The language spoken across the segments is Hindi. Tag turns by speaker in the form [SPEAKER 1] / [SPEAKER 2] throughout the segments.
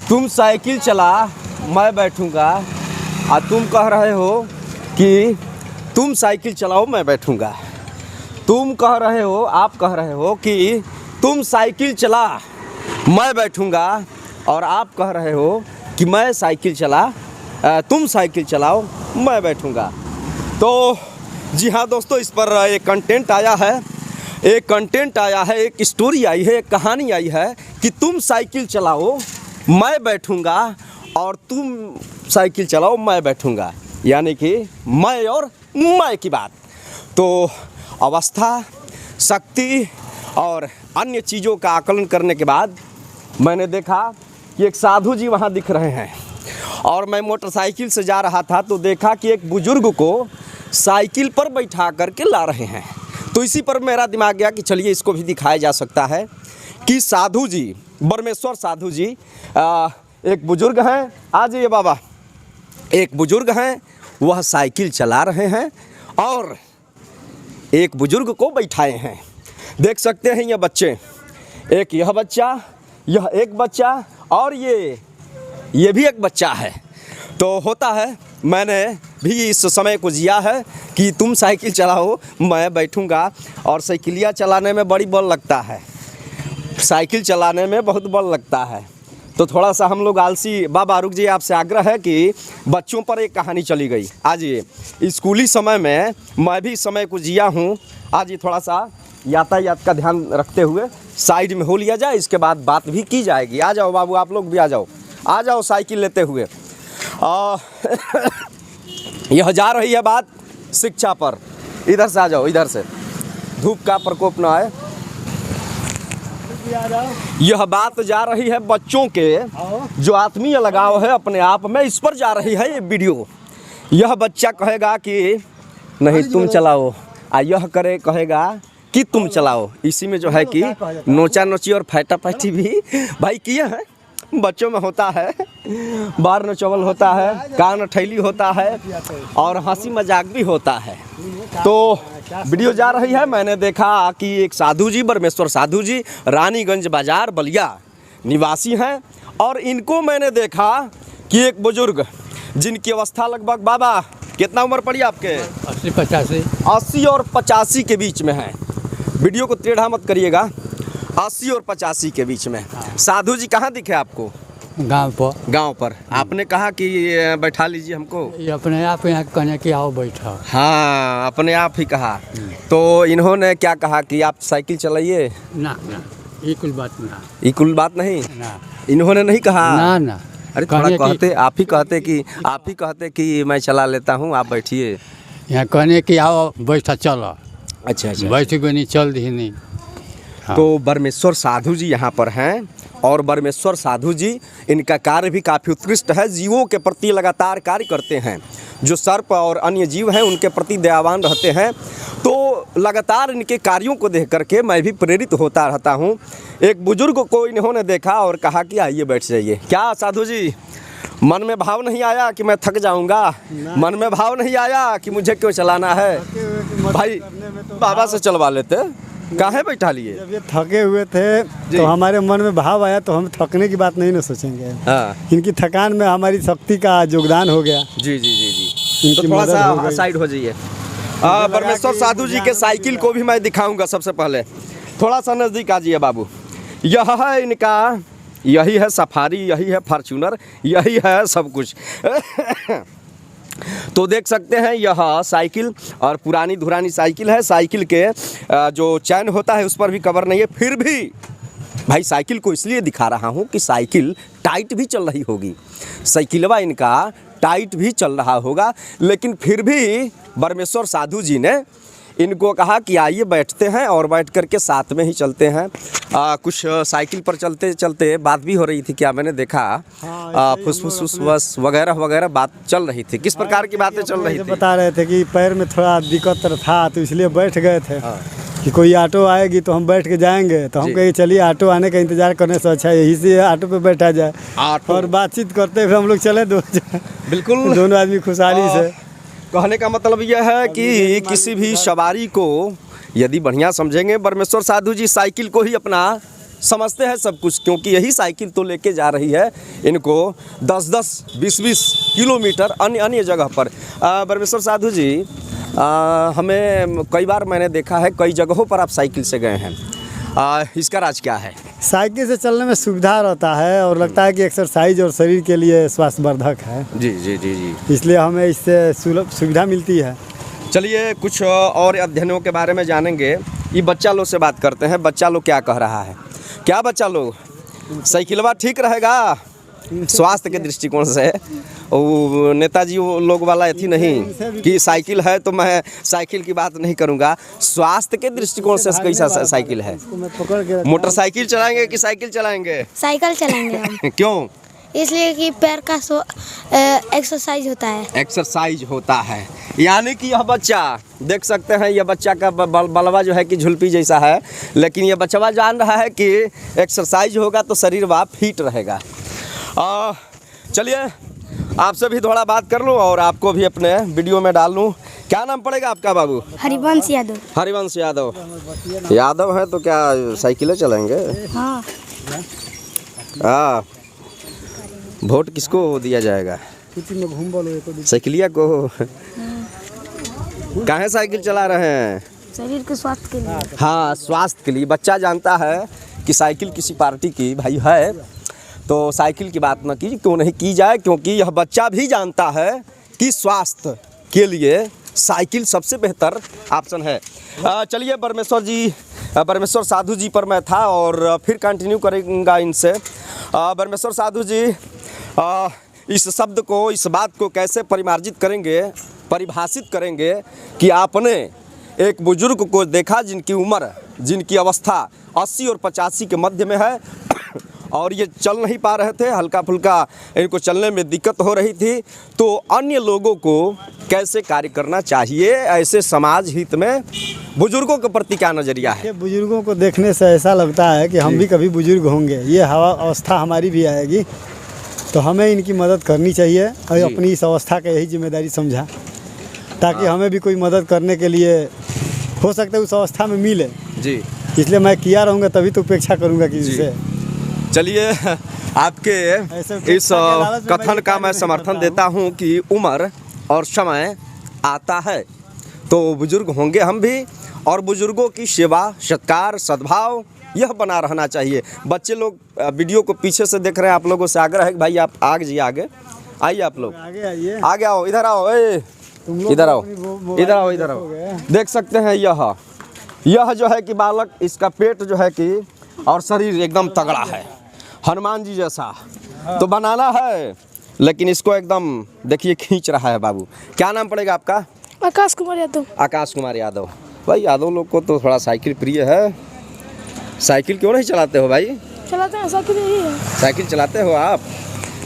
[SPEAKER 1] तुम साइकिल चला मैं बैठूंगा और तुम कह रहे हो कि तुम साइकिल चलाओ मैं बैठूंगा। तुम कह रहे हो, आप कह रहे हो कि तुम साइकिल चला मैं बैठूंगा और आप कह रहे हो कि मैं साइकिल चला तुम साइकिल चलाओ मैं बैठूंगा। तो जी हाँ दोस्तों, इस पर एक कंटेंट आया है, एक स्टोरी आई है, एक कहानी आई है कि तुम साइकिल चलाओ मैं बैठूंगा और तुम साइकिल चलाओ मैं बैठूंगा, यानी कि मैं और मैं की बात। तो अवस्था, शक्ति और अन्य चीज़ों का आकलन करने के बाद मैंने देखा कि एक साधु जी वहाँ दिख रहे हैं और मैं मोटरसाइकिल से जा रहा था तो देखा कि एक बुजुर्ग को साइकिल पर बैठा करके ला रहे हैं। तो इसी पर मेरा दिमाग गया कि चलिए इसको भी दिखाया जा सकता है कि साधु जी, ब्रह्मेश्वर साधु जी एक बुजुर्ग हैं, आ जाइए बाबा, एक बुजुर्ग हैं, वह साइकिल चला रहे हैं और एक बुजुर्ग को बैठाए हैं। देख सकते हैं ये बच्चे, एक यह बच्चा, यह एक बच्चा और ये भी एक बच्चा है। तो होता है, मैंने भी इस समय को जिया है कि तुम साइकिल चलाओ मैं बैठूंगा और साइकिलिया चलाने में बड़ी बल लगता है, साइकिल चलाने में बहुत बल लगता है। तो थोड़ा सा हम लोग आलसी। बाबा रुक जी, आपसे आग्रह है कि बच्चों पर एक कहानी चली गई। आज ये स्कूली समय में मैं भी इस समय को जिया हूँ। आज ये थोड़ा सा यातायात का ध्यान रखते हुए साइड में हो लिया जाए, इसके बाद बात भी की जाएगी। आ जाओ बाबू, आप लोग भी आ जाओ साइकिल लेते हुए। यह जा रही है बात शिक्षा पर। इधर से आ जाओ, इधर से, धूप का प्रकोप ना आए। यह बात जा रही है बच्चों के जो आत्मीय लगाव है अपने आप में, इस पर जा रही है ये वीडियो। यह बच्चा कहेगा कि नहीं तुम चलाओ, यह कहेगा कि तुम चलाओ। इसी में जो है कि नोचा नोची और फैटा फैटी भी भाई किए हैं, बच्चों में होता है, बार नचवल होता है, कान ठैली होता है और हंसी मजाक भी होता है। तो वीडियो जा रही है, मैंने देखा कि एक साधु जी, ब्रह्मेश्वर साधु जी, रानीगंज बाजार बलिया निवासी हैं और इनको मैंने देखा कि एक बुजुर्ग जिनकी अवस्था लगभग, बाबा कितना उम्र पड़ी आपके? 80 और 85 के बीच में है। वीडियो को टेढ़ा मत करिएगा, 80 और 85 के बीच में। साधु जी कहाँ दिखे आपको? गांव पर। आपने कहा कि बैठा लीजिए हमको,
[SPEAKER 2] ये अपने आप यहाँ कहने कि आओ बैठा।
[SPEAKER 1] हाँ, अपने आप ही कहा। तो इन्होंने क्या कहा कि आप साइकिल चलाइए?
[SPEAKER 2] ना, ये कुल बात ना,
[SPEAKER 1] ये कुल बात नहीं
[SPEAKER 2] ना,
[SPEAKER 1] इन्होंने नहीं कहा
[SPEAKER 2] ना।
[SPEAKER 1] अरे थोड़ा कहते, आप ही कहते कि मैं चला लेता हूँ, आप बैठिए।
[SPEAKER 2] यहाँ कहने कि आओ बैठा चलो।
[SPEAKER 1] अच्छा,
[SPEAKER 2] बैठ गए नहीं, चल दी नहीं। हाँ।
[SPEAKER 1] तो ब्रह्मेश्वर साधु जी यहाँ पर हैं और ब्रह्मेश्वर साधु जी, इनका कार्य भी काफ़ी उत्कृष्ट है। जीवों के प्रति लगातार कार्य करते हैं, जो सर्प और अन्य जीव हैं उनके प्रति दयावान रहते हैं। तो लगातार इनके कार्यों को देख करके मैं भी प्रेरित होता रहता हूँ। एक बुजुर्ग को इन्होंने देखा और कहा कि आइए बैठ जाइए। क्या साधु जी, मन में भाव नहीं आया कि मैं थक जाऊंगा? मन में भाव नहीं आया कि मुझे क्यों चलाना है? भाई बाबा से चलवा लेते, काहे बैठा लिए?
[SPEAKER 3] जब ये थके हुए थे तो हमारे मन में भाव आया, तो हम थकने की बात नहीं ना सोचेंगे।
[SPEAKER 1] हाँ।
[SPEAKER 3] इनकी थकान में हमारी शक्ति का योगदान हो गया।
[SPEAKER 1] जी। तो थोड़ा सा साइड हो जाइए। ब्रह्मेश्वर साधु जी के साइकिल को भी मैं दिखाऊंगा। सबसे पहले थोड़ा सा नज़दीक आ जाइए बाबू। यह है इनका, यही है सफारी, यही है फॉर्च्यूनर, यही है सब कुछ। तो देख सकते हैं यह साइकिल और पुरानी धुरानी साइकिल है। साइकिल के जो चैन होता है उस पर भी कवर नहीं है। फिर भी भाई साइकिल को इसलिए दिखा रहा हूँ कि साइकिल टाइट भी चल रही होगी, साइकिलवा इनका टाइट भी चल रहा होगा, लेकिन फिर भी ब्रह्मेश्वर साधु जी ने इनको कहा कि आइए बैठते हैं और बैठ करके साथ में ही चलते हैं। कुछ साइकिल पर चलते चलते बात भी हो रही थी, क्या मैंने देखा? फुसफुस वगैरह बात चल रही थी। किस प्रकार की बातें चल रही थी?
[SPEAKER 3] बता रहे थे कि पैर में थोड़ा दिक्कत था तो इसलिए बैठ गए थे। कि कोई ऑटो आएगी तो हम बैठ के जाएंगे, तो हम कहे चलिए ऑटो आने का इंतजार करने से अच्छा यही से ऑटो पे बैठा जाए और बातचीत करते हुए हम लोग चले
[SPEAKER 1] बिल्कुल
[SPEAKER 3] दोनों आदमी खुशहाली से।
[SPEAKER 1] कहने का मतलब यह है कि किसी भी सवारी को यदि बढ़िया समझेंगे, ब्रह्मेश्वर साधु जी साइकिल को ही अपना समझते हैं सब कुछ, क्योंकि यही साइकिल तो लेके जा रही है इनको 10-10, 20-20 किलोमीटर अन्य अन्य जगह पर। परमेश्वर साधु जी, हमें कई बार मैंने देखा है कई जगहों पर आप साइकिल से गए हैं, इसका राज क्या है?
[SPEAKER 3] साइकिल से चलने में सुविधा रहता है और लगता है कि एक्सरसाइज और शरीर के लिए स्वास्थ्यवर्धक है।
[SPEAKER 1] जी जी जी जी,
[SPEAKER 3] इसलिए हमें इससे सुलभ सुविधा मिलती है।
[SPEAKER 1] चलिए कुछ और अध्ययनों के बारे में जानेंगे। ये बच्चा लोग से बात करते हैं, बच्चा लोग क्या कह रहा है। क्या बच्चा लोग, साइकिलवा ठीक रहेगा स्वास्थ्य के दृष्टिकोण से? वो नेताजी वो लोग वाला थी नहीं कि साइकिल है तो मैं साइकिल की बात नहीं करूंगा, स्वास्थ्य के दृष्टिकोण से कैसा साइकिल है? मोटरसाइकिल चलाएंगे कि साइकिल चलाएंगे?
[SPEAKER 4] साइकिल चलाएंगे हम।
[SPEAKER 1] क्यों?
[SPEAKER 4] इसलिए कि पैर का एक्सरसाइज होता है।
[SPEAKER 1] एक्सरसाइज होता है, यानी कि यह बच्चा देख सकते हैं, यह बच्चा का बलवा जो है कि झुलपी जैसा है, लेकिन यह बच्चा जान रहा है कि एक्सरसाइज होगा तो शरीर वह फिट रहेगा। चलिए आपसे भी थोड़ा बात कर लूँ और आपको भी अपने वीडियो में डाल लूँ। क्या नाम पड़ेगा आपका बाबू?
[SPEAKER 4] हरिवंश यादव।
[SPEAKER 1] हरिवंश यादव। यादव है तो क्या साइकिलें चलाएंगे?
[SPEAKER 4] हाँ।
[SPEAKER 1] हाँ, वोट किसको दिया जाएगा? साइकिलिया को। काहे साइकिल चला रहे हैं?
[SPEAKER 4] शरीर के स्वास्थ्य के लिए।
[SPEAKER 1] हाँ, स्वास्थ्य के लिए। बच्चा जानता है कि साइकिल किसी पार्टी की भाई है तो साइकिल की बात न की क्यों नहीं की जाए, क्योंकि यह बच्चा भी जानता है कि स्वास्थ्य के लिए साइकिल सबसे बेहतर ऑप्शन है। चलिए परमेश्वर साधु जी पर मैं था और फिर कंटिन्यू करेंगे इनसे। परमेश्वर साधु जी, इस शब्द को, इस बात को कैसे परिभाषित करेंगे कि आपने एक बुजुर्ग को देखा जिनकी उम्र, जिनकी अवस्था 80 और 85 के मध्य में है और ये चल नहीं पा रहे थे, हल्का फुल्का इनको चलने में दिक्कत हो रही थी, तो अन्य लोगों को कैसे कार्य करना चाहिए, ऐसे समाज हित में बुजुर्गों के प्रति क्या नज़रिया है?
[SPEAKER 3] बुजुर्गों को देखने से ऐसा लगता है कि हम भी कभी बुजुर्ग होंगे, ये अवस्था हमारी भी आएगी, तो हमें इनकी मदद करनी चाहिए और अपनी इस अवस्था का यही जिम्मेदारी समझा, ताकि हमें भी कोई मदद करने के लिए हो सकता है उस अवस्था में मिले
[SPEAKER 1] जी।
[SPEAKER 3] इसलिए मैं किया रहूँगा, तभी तो उपेक्षा करूँगा किसी से।
[SPEAKER 1] चलिए आपके इस कथन का मैं समर्थन देता हूं कि उम्र और समय आता है तो बुजुर्ग होंगे हम भी, और बुजुर्गों की सेवा, सत्कार, सद्भाव यह बना रहना चाहिए। बच्चे लोग वीडियो को पीछे से देख रहे हैं, आप लोगों से आग्रह है कि भाई आप आगे जाइए, आगे आइए, आप लोग आगे आओ, इधर आओ, इधर आओ, इधर आओ, इधर आओ। देख सकते हैं यह जो है कि बालक, इसका पेट जो है कि और शरीर एकदम तगड़ा है, हनुमान जी जैसा तो बनाना है, लेकिन इसको एकदम देखिए खींच रहा है। बाबू, क्या नाम पड़ेगा आपका?
[SPEAKER 4] आकाश कुमार यादव।
[SPEAKER 1] आकाश कुमार यादव। भाई यादव लोग को तो थोड़ा साइकिल प्रिय है, साइकिल क्यों नहीं चलाते हो भाई?
[SPEAKER 4] चलाते हैं, साइकिल यही है।
[SPEAKER 1] साइकिल चलाते हो आप,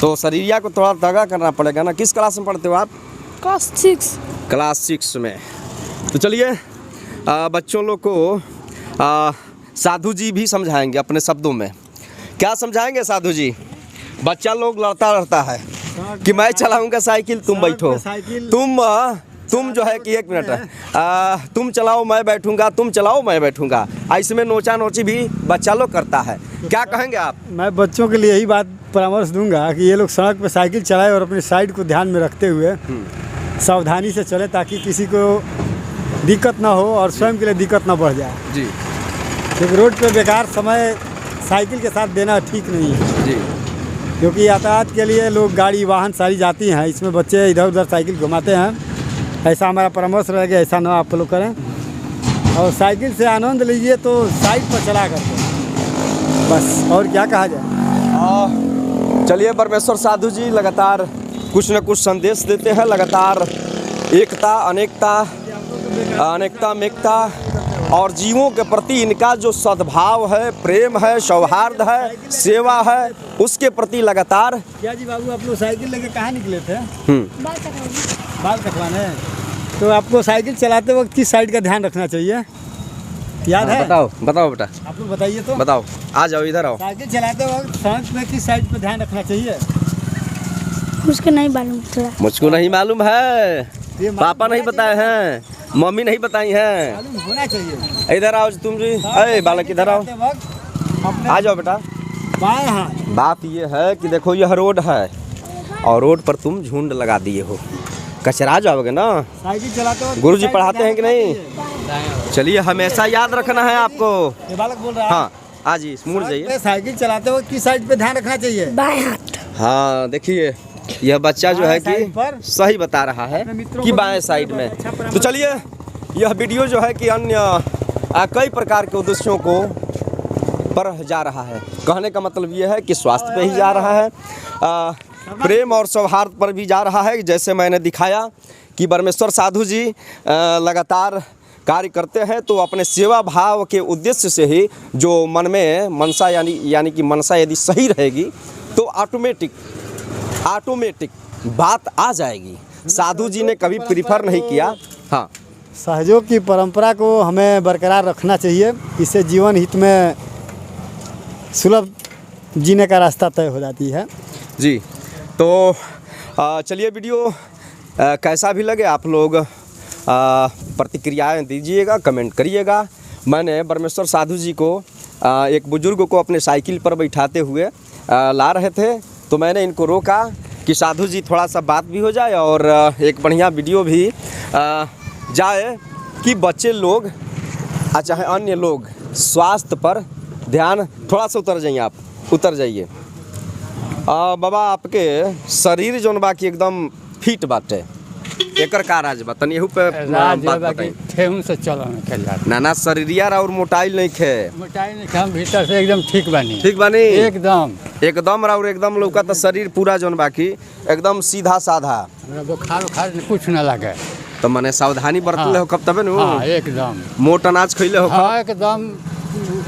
[SPEAKER 1] तो शरीरिया को थोड़ा तगड़ा करना पड़ेगा ना। किस क्लास में पढ़ते हो आप?
[SPEAKER 4] क्लास 6।
[SPEAKER 1] क्लास 6 में। तो चलिए बच्चों लोग को साधु जी भी समझाएंगे अपने शब्दों में। क्या समझाएंगे साधु जी? बच्चा लोग लड़ता रहता है कि मैं चलाऊंगा साइकिल, तुम बैठो, तुम जो है कि 1 मिनट तुम चलाओ मैं बैठूंगा, तुम चलाओ मैं बैठूंगा, ऐसे में नोचा नोची भी बच्चा लोग करता है। क्या कहेंगे आप?
[SPEAKER 3] मैं बच्चों के लिए यही बात परामर्श दूंगा कि ये लोग सड़क पर साइकिल चलाएं और अपनी साइड को ध्यान में रखते हुए सावधानी से चले, ताकि किसी को दिक्कत ना हो और स्वयं के लिए दिक्कत ना बढ़ जाए
[SPEAKER 1] जी।
[SPEAKER 3] क्योंकि रोड पे बेकार समय साइकिल के साथ देना ठीक नहीं है
[SPEAKER 1] जी,
[SPEAKER 3] क्योंकि यातायात के लिए लोग गाड़ी वाहन सारी जाती हैं, इसमें बच्चे इधर उधर साइकिल घुमाते हैं। ऐसा हमारा परामर्श रहेगा, ऐसा ना आप लोग करें और साइकिल से आनंद लीजिए तो साइड पर चला करके, बस और क्या कहा जाए।
[SPEAKER 1] चलिए परमेश्वर साधु जी लगातार कुछ न कुछ संदेश देते हैं, लगातार एकता, अनेकता में एकता और जीवों के प्रति इनका जो सद्भाव है, प्रेम है, सौहार्द है, सेवा है, उसके प्रति लगातार।
[SPEAKER 3] क्या जी बाबू, आप लोग साइकिल लेके कहाँ निकले थे? बाल कटवाने। तो आपको साइकिल चलाते वक्त किस साइड का ध्यान रखना चाहिए, याद है?
[SPEAKER 1] बताओ बेटा,
[SPEAKER 3] आप लोग बताइए तो।
[SPEAKER 1] बताओ, आ जाओ, इधर आओ।
[SPEAKER 3] साइकिल चलाते वक्त फ्रंट में किस साइड पर ध्यान रखना चाहिए?
[SPEAKER 4] मुझको नहीं मालूम।
[SPEAKER 1] मुझको नहीं मालूम है, पापा नहीं बताए हैं, मम्मी नहीं बताई हैं।
[SPEAKER 3] मालूम होना चाहिए।
[SPEAKER 1] इधर आओ तुम जी, अरे बालक इधर आओ। आ जाओ बेटा।
[SPEAKER 3] बाएं हाथ।
[SPEAKER 1] बात ये है कि देखो यह रोड है और रोड पर तुम झुंड लगा दिए हो, कचरा जाओगे ना।
[SPEAKER 3] साइकिल चलाते हो
[SPEAKER 1] गुरुजी पढ़ाते हैं कि नहीं? चलिए हमेशा याद रखना है आपको।
[SPEAKER 3] ये बालक बोल रहा है।
[SPEAKER 1] हाँ आज जी मुड़ जाइए।
[SPEAKER 3] साइकिल चलाते हो किस साइड पे ध्यान रखना चाहिए?
[SPEAKER 4] बाएं हाथ।
[SPEAKER 1] हाँ देखिए यह बच्चा जो है
[SPEAKER 3] बाएं साइड
[SPEAKER 1] कि
[SPEAKER 3] पर?
[SPEAKER 1] सही बता रहा है
[SPEAKER 3] अपने मित्रों
[SPEAKER 1] कि
[SPEAKER 3] को
[SPEAKER 1] बाएं
[SPEAKER 3] भी
[SPEAKER 1] साइड में।
[SPEAKER 3] अच्छा परामर्श।
[SPEAKER 1] तो चलिए यह वीडियो जो है कि अन्य कई प्रकार के उद्देश्यों को पर जा रहा है। कहने का मतलब यह है कि स्वास्थ्य पे ही जा रहा है, प्रेम और सौहार्द पर भी जा रहा है। जैसे मैंने दिखाया कि परमेश्वर साधु जी लगातार कार्य करते हैं, तो अपने सेवा भाव के उद्देश्य से ही जो मन में मनसा यानी कि मनसा यदि सही रहेगी तो ऑटोमेटिक बात आ जाएगी। साधु जी ने कभी प्रीफर नहीं किया। हाँ
[SPEAKER 3] सहयोग की परंपरा को हमें बरकरार रखना चाहिए, इससे जीवन हित में सुलभ जीने का रास्ता तय हो जाती है
[SPEAKER 1] जी। तो चलिए वीडियो कैसा भी लगे आप लोग प्रतिक्रियाएं दीजिएगा, कमेंट करिएगा। मैंने परमेश्वर साधु जी को एक बुजुर्ग को अपने साइकिल पर बैठाते हुए ला रहे थे, तो मैंने इनको रोका कि साधु जी थोड़ा सा बात भी हो जाए और एक बढ़िया वीडियो भी जाए कि बच्चे लोग चाहे अन्य लोग स्वास्थ्य पर ध्यान। थोड़ा सा उतर जाइए। बाबा आपके शरीर जौन बाकी एकदम फिट बाटे, एकर का राज बा तनी एहू पे
[SPEAKER 2] राज
[SPEAKER 1] बात
[SPEAKER 2] बाकी
[SPEAKER 1] बताई।
[SPEAKER 2] ठेहुन से चलन के जात।
[SPEAKER 1] ना शरीरिया और मोटाइल नहीं खे।
[SPEAKER 2] मोटाई नहीं हम भीतर से एकदम ठीक बनी।
[SPEAKER 1] ठीक बानी
[SPEAKER 2] एकदम
[SPEAKER 1] और एकदम लौका तो शरीर पूरा जौन बाकी एकदम सीधा साधा।
[SPEAKER 2] हमरा बुखार कुछ ना लगे।
[SPEAKER 1] तो मने सावधानी बरतले हो कब तबे नु।
[SPEAKER 2] हाँ एकदम
[SPEAKER 1] मोट अनाज खइले हो
[SPEAKER 2] हाँ एकदम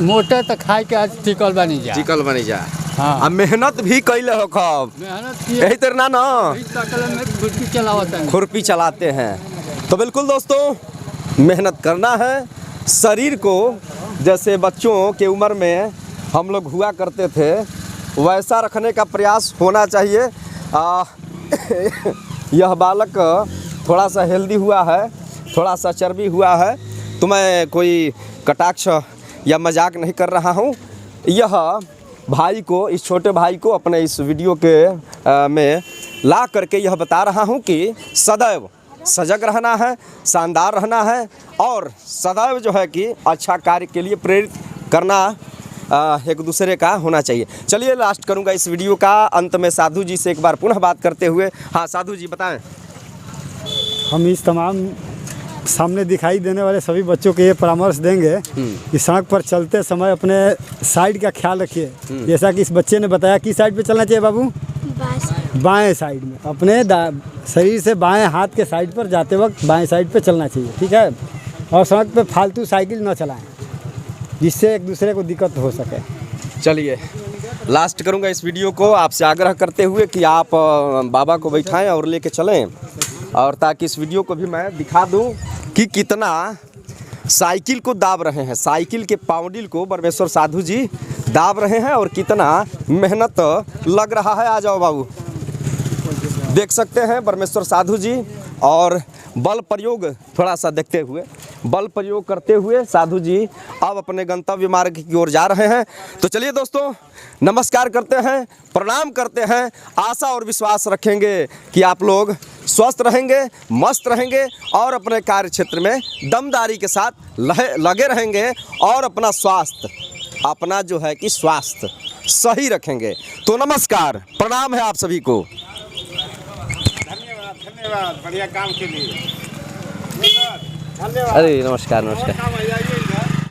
[SPEAKER 2] मोटे तो खाए के आज टिकल बनी जा।
[SPEAKER 1] चिकल बनी जा।
[SPEAKER 2] हाँ
[SPEAKER 1] आ मेहनत भी कइले हो कब।
[SPEAKER 2] मेहनत किए
[SPEAKER 1] यही तरह ना
[SPEAKER 2] इस तकल में गुटकी चलावत है।
[SPEAKER 1] खुरपी चलाते हैं। तो बिल्कुल दोस्तों मेहनत करना है शरीर को, जैसे बच्चों के उम्र में हम लोग हुआ करते थे वैसा रखने का प्रयास होना चाहिए। यह बालक थोड़ा सा हेल्दी हुआ है, थोड़ा सा चर्बी हुआ है, तो मैं कोई कटाक्ष या मजाक नहीं कर रहा हूँ। यह भाई को, इस छोटे भाई को अपने इस वीडियो के में ला करके यह बता रहा हूँ कि सदैव सजग रहना है, शानदार रहना है और सदैव जो है कि अच्छा कार्य के लिए प्रेरित करना एक दूसरे का होना चाहिए। चलिए लास्ट करूँगा इस वीडियो का अंत में साधु जी से एक बार पुनः बात करते हुए। हाँ साधु जी बताएं।
[SPEAKER 3] हम इस तमाम सामने दिखाई देने वाले सभी बच्चों को ये परामर्श देंगे कि सड़क पर चलते समय अपने साइड का ख्याल रखिए। जैसा कि इस बच्चे ने बताया किस साइड पे चलना चाहिए बाबू? बाएं साइड में। अपने शरीर से बाएं हाथ के साइड पर जाते वक्त बाएं साइड पे चलना चाहिए, ठीक है। और सड़क पे फालतू साइकिल न चलाएं जिससे एक दूसरे को दिक्कत हो सके।
[SPEAKER 1] चलिए लास्ट करूंगा इस वीडियो को आपसे आग्रह करते हुए कि आप बाबा को बैठाएं और लेके चलें, और ताकि इस वीडियो को भी मैं दिखा दूं कि कितना साइकिल को दाब रहे हैं, साइकिल के पाउंडिल को परमेश्वर साधु जी दाब रहे हैं और कितना मेहनत लग रहा है। आ जाओ बाबू, देख सकते हैं परमेश्वर साधु जी और बल प्रयोग थोड़ा सा देखते हुए, बल प्रयोग करते हुए साधु जी अब अपने गंतव्य मार्ग की ओर जा रहे हैं। तो चलिए दोस्तों नमस्कार करते हैं, प्रणाम करते हैं, आशा और विश्वास रखेंगे कि आप लोग स्वस्थ रहेंगे, मस्त रहेंगे और अपने कार्य क्षेत्र में दमदारी के साथ लगे रहेंगे और अपना स्वास्थ्य, अपना जो है कि स्वास्थ्य सही रखेंगे। तो नमस्कार, प्रणाम है आप सभी को।
[SPEAKER 5] धन्यवाद बढ़िया काम के लिए।
[SPEAKER 1] अरे नमस्कार।